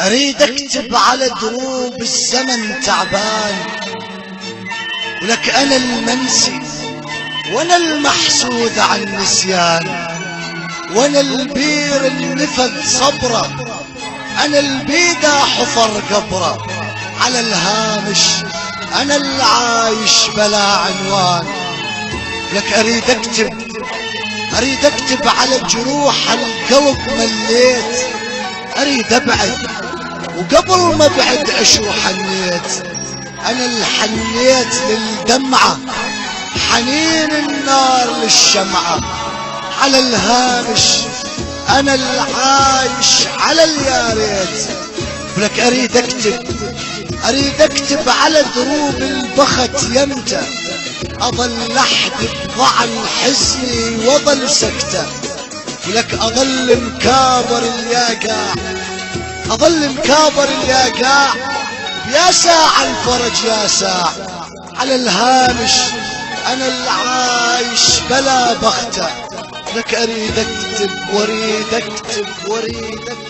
اريد اكتب على دروب الزمن تعبان، ولك انا المنسي وانا المحسود عن النسيان، وانا البير النفذ صبره، انا البيدا حفر قبره، على الهامش انا العايش بلا عنوان. لك اريد اكتب على جروح القلب مليت، اريد ابعد وقبل ما ابعد اشو حنيت، انا اللي حنيت للدمعة حنين النار للشمعة، على الهامش انا اللي عايش على الياريت. ولك اريد اكتب على دروب البخت يمتى، اظل احدث ضعن حزني واظل سكته، ولك اظل مكابر الياقاع، اظل مكابر الياقاع، يا ساعة الفرج يا ساعة، على الهامش انا اللي عايش بلا بخته. لك اريد اكتب واريد اكتب واريد اكتب